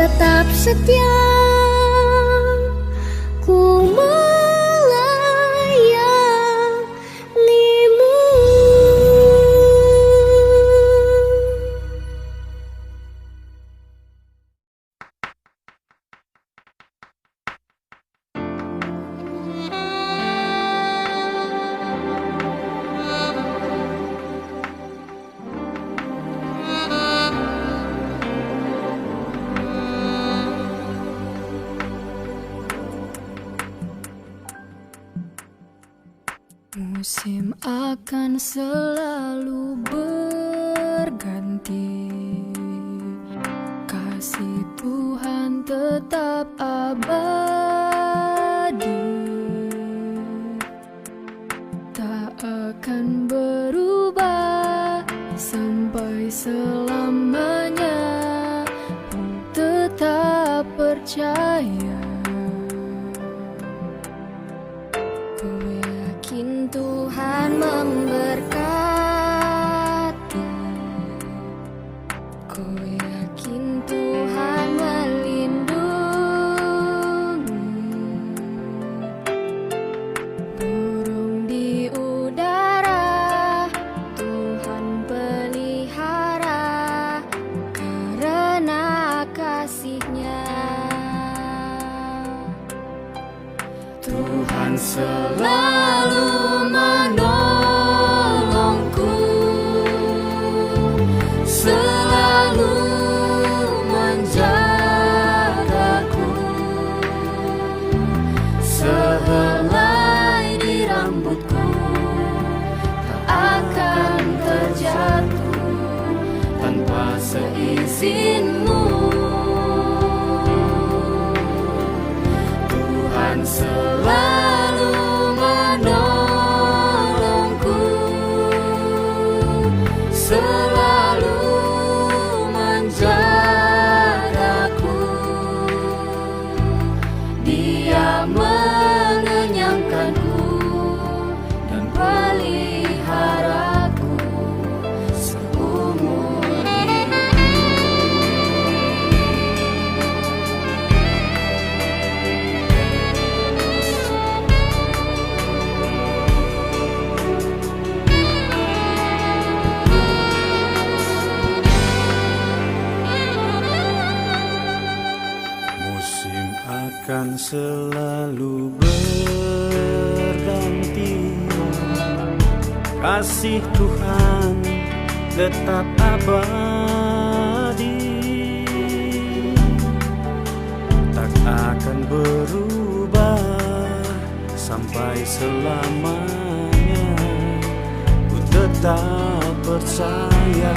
tetap setia, ku melayangimu. Musim akan selalu berganti, kasih Tuhan tetap abadi, tak akan berubah sampai selamanya. Ku tetap percaya, Tuhan memberkati, ku yakin Tuhan melindungi. Burung di udara Tuhan pelihara karena kasih-Nya. Tuhan selalu menolongku, selalu menjagaku, sehelai di rambutku tak akan terjatuh tanpa seizinmu. Tuhan selalu menolongku, selalu menjagaku. Dia mengenyangkanku dan peliharaku seumur hidupku. Musim akan selalu berganti, kasih Tuhan tetap abadi, tak akan berubah sampai selamanya. Ku tetap percaya,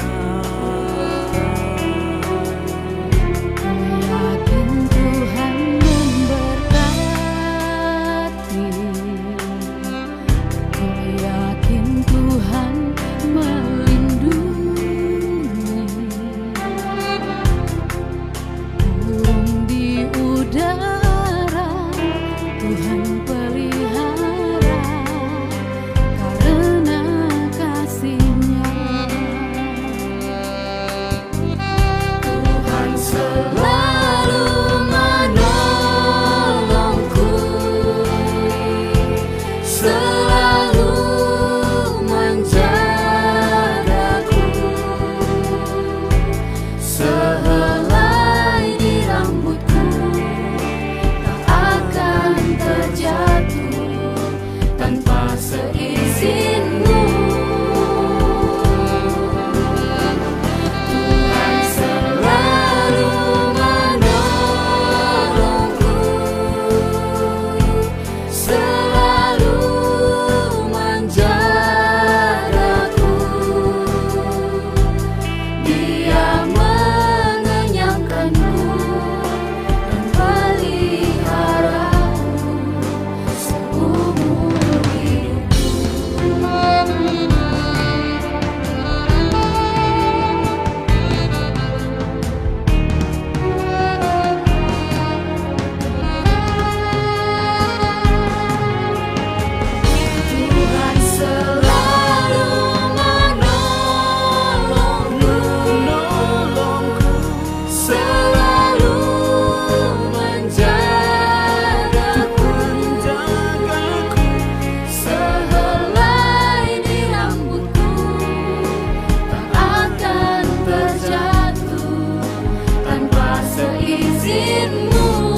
seizinmu,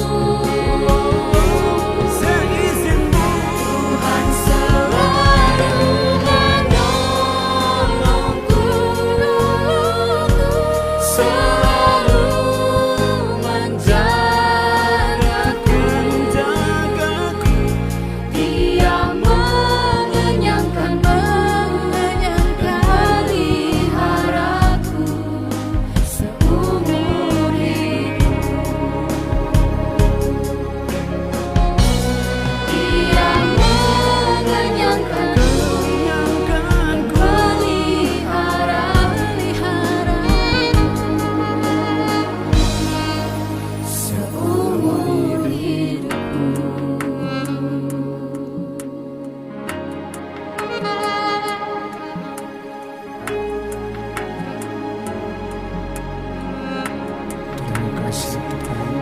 Tuhan selalu menolongku, selalu menjagaku. Dia mengenyangkan peliharaku seumur hidup. Dia mengenyangkan peliharaku seumur hidupku. Terima kasih Tuhan.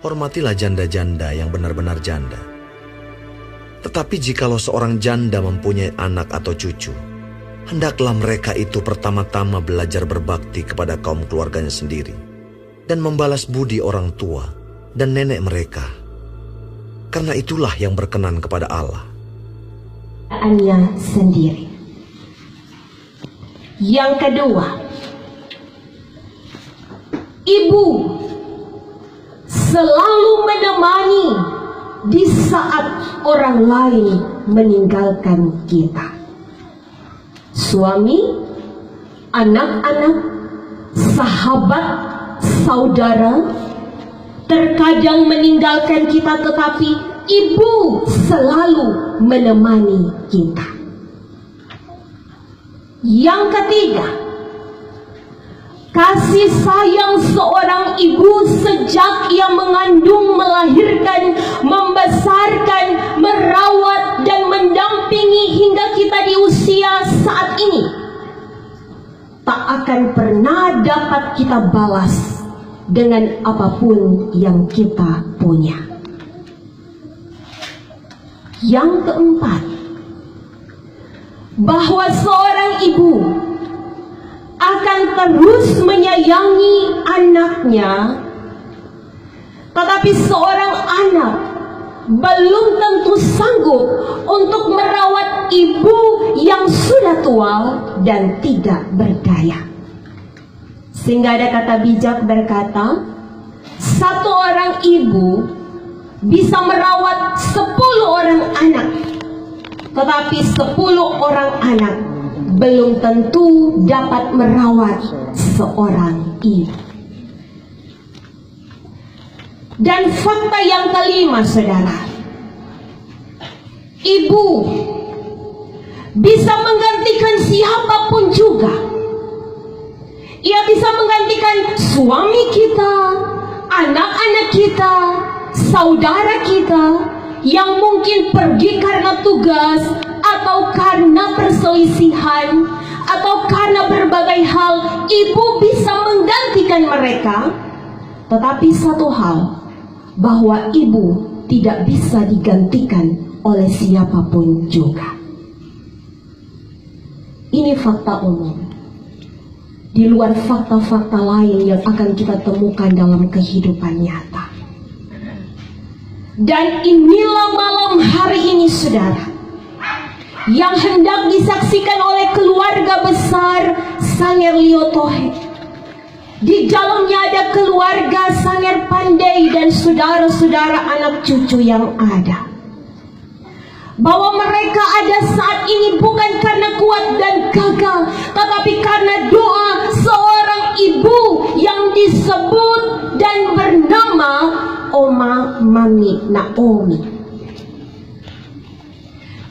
Hormatilah janda-janda yang benar-benar janda. Tetapi jikalau seorang janda mempunyai anak atau cucu, hendaklah mereka itu pertama-tama belajar berbakti kepada kaum keluarganya sendiri dan membalas budi orang tua dan nenek mereka. Karena itulah yang berkenan kepada Allah. Keadaannya sendiri. Yang kedua, ibu selalu menemani di saat orang lain meninggalkan kita. Suami, anak-anak, sahabat, saudara terkadang meninggalkan kita, tetapi ibu selalu menemani kita. Yang ketiga, kasih sayang seorang ibu sejak ia mengandung, melahirkan, membesarkan, merawat, dan mendampingi hingga kita di usia saat ini tak akan pernah dapat kita balas dengan apapun yang kita punya. Yang keempat, bahwa seorang ibu akan terus menyayangi anaknya, tetapi seorang anak belum tentu sanggup untuk merawat ibu yang sudah tua dan tidak berdaya. Sehingga ada kata bijak berkata, satu orang ibu bisa merawat 10 orang anak, tetapi 10 orang anak belum tentu dapat merawat seorang ibu. Dan fakta yang kelima, saudara, ibu bisa menggantikan siapapun juga. Ia bisa menggantikan suami kita, anak-anak kita, saudara kita yang mungkin pergi karena tugas, atau karena perselisihan, atau karena berbagai hal. Ibu bisa menggantikan mereka. Tetapi satu hal, bahwa ibu tidak bisa digantikan oleh siapapun juga. Ini fakta umum, di luar fakta-fakta lain yang akan kita temukan dalam kehidupan nyata. Dan inilah malam hari ini, saudara, yang hendak disaksikan oleh keluarga besar Sanger Liotohe. Di dalamnya ada keluarga Sanger Pandai dan saudara-saudara anak cucu yang ada. Bahwa mereka ada saat ini bukan karena kuat dan gagal, tetapi karena doa seorang ibu yang disebut dan bernama Oma Mami Naomi.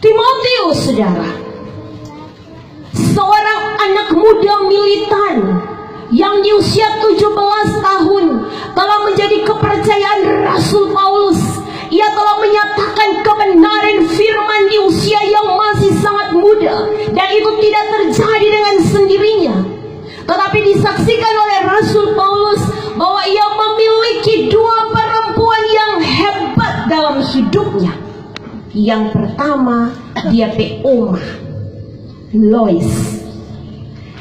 Timotius, saudara, seorang anak muda militan yang di usia 17 tahun telah menjadi kepercayaan Rasul Paulus. Ia telah menyatakan kebenaran firman di usia yang masih sangat muda, dan itu tidak terjadi dengan sendirinya. Tetapi disaksikan oleh Rasul Paulus bahwa ia memiliki dua perempuan yang hebat dalam hidupnya. Yang pertama, dia pe Oma, Lois.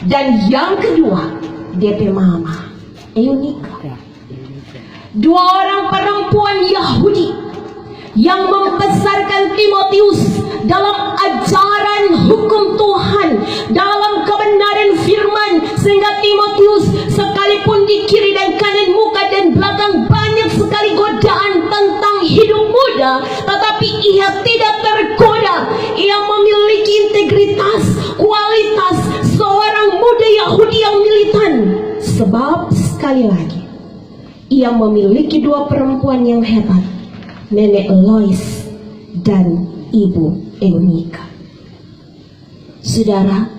Dan yang kedua, dia pe mama, Eunike. Dua orang perempuan Yahudi yang membesarkan Timotius dalam ajaran hukum Tuhan, dalam kebenaran firman, sehingga Timotius sekalipun di kiri dan kanan, muka dan belakang banyak sekali godaan tentang hidup muda, tetapi ia tidak tergoda. Ia memiliki integritas, kualitas seorang muda Yahudi yang militan. Sebab sekali lagi, ia memiliki dua perempuan yang hebat, Nenek Lois dan Ibu Eunike. Saudara,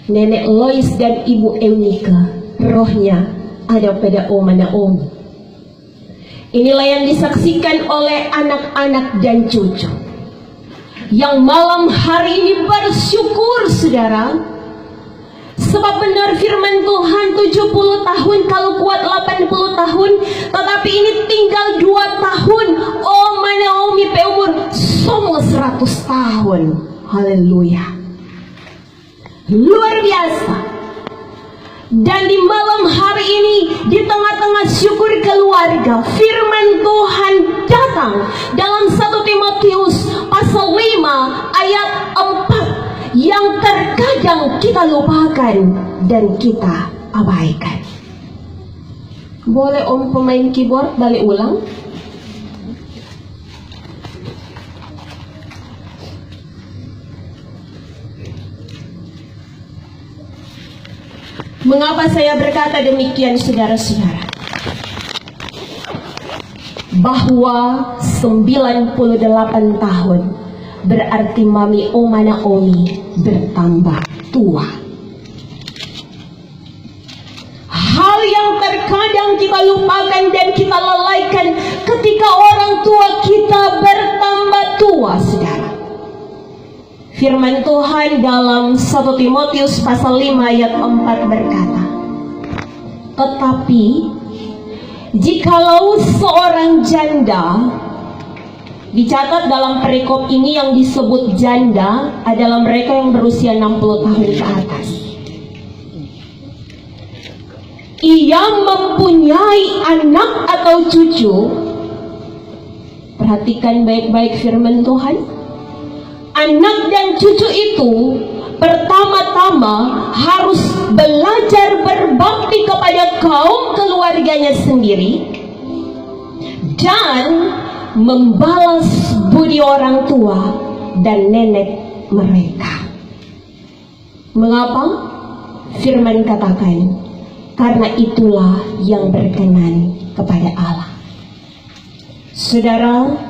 Nenek Lois dan Ibu Eunike rohnya ada pada Oma Naomi. Inilah yang disaksikan oleh anak-anak dan cucu yang malam hari ini bersyukur, saudara. Sebab benar firman Tuhan, 70 tahun kalau kuat 80 tahun, tetapi ini tinggal 2 tahun. Oma Naomi pe umur semua 100 tahun. Haleluya. Luar biasa. Dan di malam hari ini, di tengah-tengah syukur keluarga, firman Tuhan datang dalam 1 Timotius pasal 5 ayat 4 yang terkadang kita lupakan dan kita abaikan. Boleh om pemain keyboard balik ulang? Mengapa saya berkata demikian, saudara-saudara? Bahwa 98 tahun berarti Mami Oma Naomi bertambah tua. Hal yang terkadang kita lupakan dan kita lalaikan ketika orang tua kita bertambah tua, saudara. Firman Tuhan dalam 1 Timotius pasal 5 ayat 4 berkata, tetapi jikalau seorang janda, dicatat dalam perikop ini yang disebut janda adalah mereka yang berusia 60 tahun ke atas, ia mempunyai anak atau cucu. Perhatikan baik-baik firman Tuhan. Anak dan cucu itu pertama-tama harus belajar berbakti kepada kaum keluarganya sendiri dan membalas budi orang tua dan nenek mereka. Mengapa? Firman katakan, karena itulah yang berkenan kepada Allah. Saudara,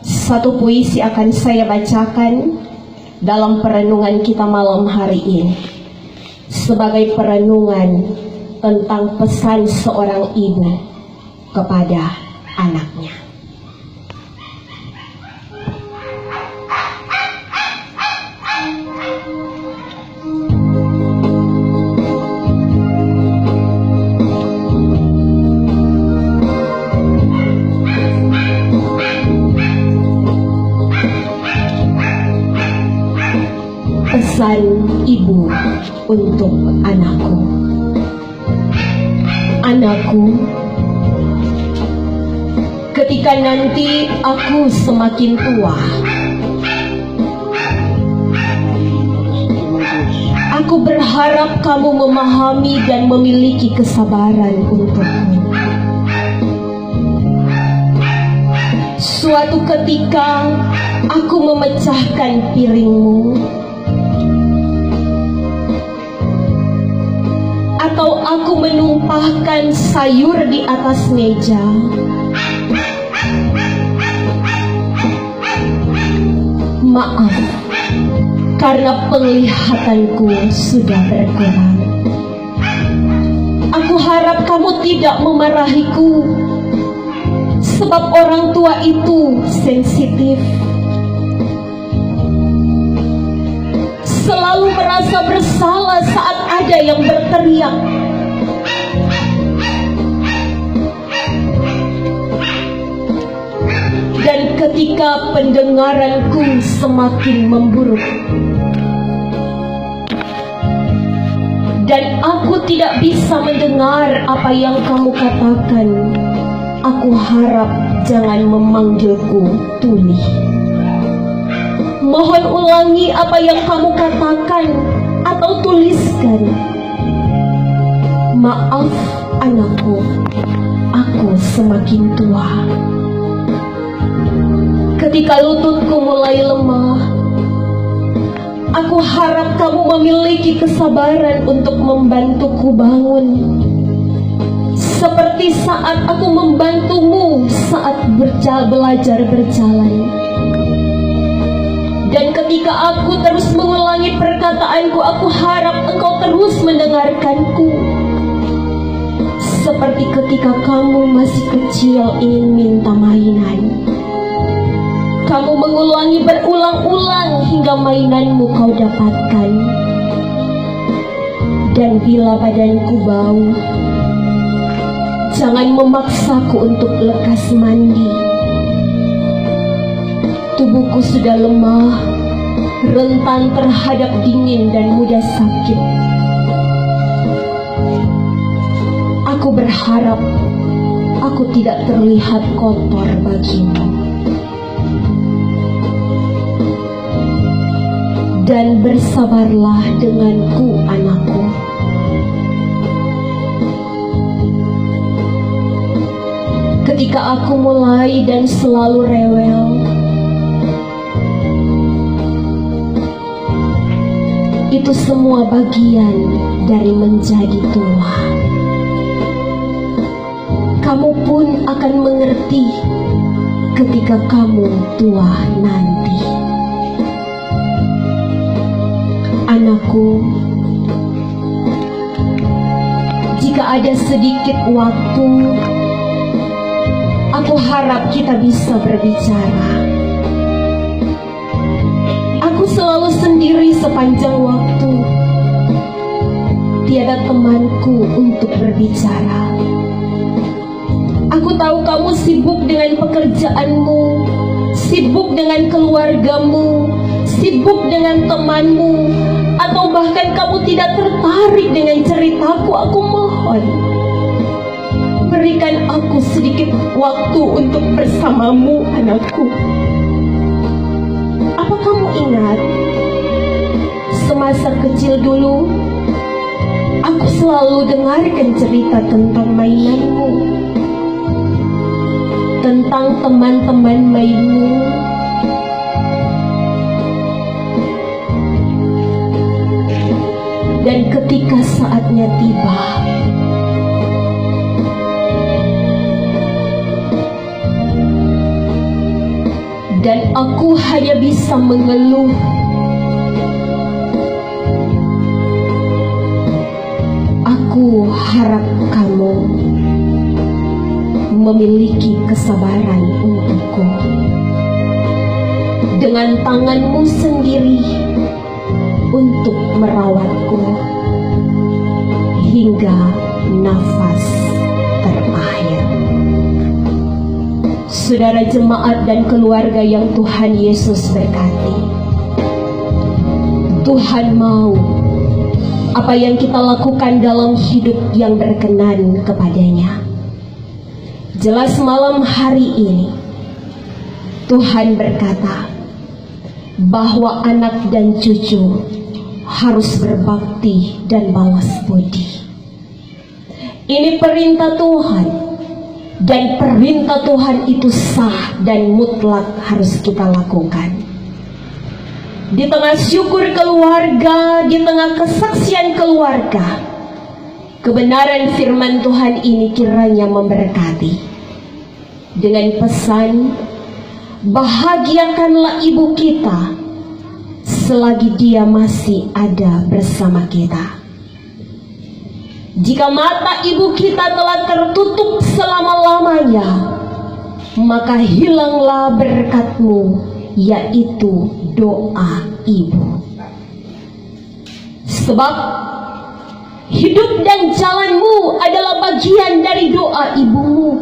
satu puisi akan saya bacakan dalam perenungan kita malam hari ini, sebagai perenungan tentang pesan seorang ibu kepada anaknya. Pesan ibu untuk anakku. Anakku, ketika nanti aku semakin tua, aku berharap kamu memahami dan memiliki kesabaran untukku. Suatu ketika aku memecahkan piringmu, atau aku menumpahkan sayur di atas meja, maaf karena penglihatanku sudah berkurang. Aku harap kamu tidak memarahiku, sebab orang tua itu sensitif, selalu merasa bersalah saat ada yang berteriak. Dan ketika pendengaranku semakin memburuk dan aku tidak bisa mendengar apa yang kamu katakan, aku harap jangan memanggilku Tuli. Mohon ulangi apa yang kamu katakan atau tuliskan. Maaf anakku, aku semakin tua. Ketika lututku mulai lemah, aku harap kamu memiliki kesabaran untuk membantuku bangun. Seperti saat aku membantumu saat belajar berjalan. Dan ketika aku terus mengulangi perkataanku, aku harap engkau terus mendengarkanku. Seperti ketika kamu masih kecil ingin minta mainan. Kamu mengulangi berulang-ulang hingga mainanmu kau dapatkan. Dan bila badanku bau, jangan memaksaku untuk lekas mandi. Tubuhku sudah lemah, rentan terhadap dingin dan mudah sakit. Aku berharap aku tidak terlihat kotor bagimu. Dan bersabarlah denganku anakku. Ketika aku mulai dan selalu rewel, itu semua bagian dari menjadi tua. Kamu pun akan mengerti ketika kamu tua nanti. Anakku, jika ada sedikit waktu, aku harap kita bisa berbicara. Aku selalu sendiri sepanjang waktu. Tiada temanku untuk berbicara. Aku tahu kamu sibuk dengan pekerjaanmu, sibuk dengan keluargamu, sibuk dengan temanmu, atau bahkan kamu tidak tertarik dengan ceritaku. Aku mohon, berikan aku sedikit waktu untuk bersamamu, anakku. Apa kamu ingat semasa kecil dulu, aku selalu dengarkan cerita tentang mainanmu, tentang teman-teman mainmu. Dan ketika saatnya tiba, dan aku hanya bisa mengeluh, aku harap kamu memiliki kesabaran untukku. Dengan tanganmu sendiri untuk merawatku hingga nafas terakhir. Saudara jemaat dan keluarga yang Tuhan Yesus berkati, Tuhan mau apa yang kita lakukan dalam hidup yang berkenan kepadanya. Jelas malam hari ini Tuhan berkata bahwa anak dan cucu harus berbakti dan balas budi. Ini perintah Tuhan, dan perintah Tuhan itu sah dan mutlak harus kita lakukan. Di tengah syukur keluarga, di tengah kesaksian keluarga, kebenaran firman Tuhan ini kiranya memberkati. Dengan pesan, bahagiakanlah ibu kita selagi dia masih ada bersama kita. Jika mata ibu kita telah tertutup selama-lamanya, maka hilanglah berkatmu, yaitu doa ibu. Sebab Hidup dan jalanmu adalah bagian dari doa ibumu.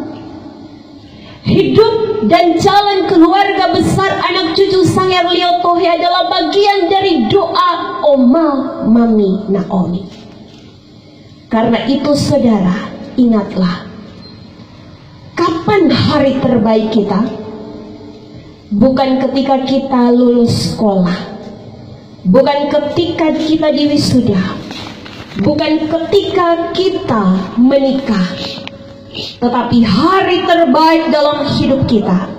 Hidup dan jalan keluarga besar anak cucu Sanghyang Liotohe adalah bagian dari doa Oma, Mami, Naomi. Karena itu saudara, ingatlah, kapan hari terbaik kita? Bukan ketika kita lulus sekolah, bukan ketika kita di wisuda, bukan ketika kita menikah, tetapi hari terbaik dalam hidup kita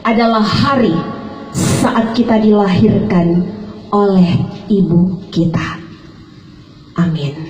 adalah hari saat kita dilahirkan oleh ibu kita. Amin.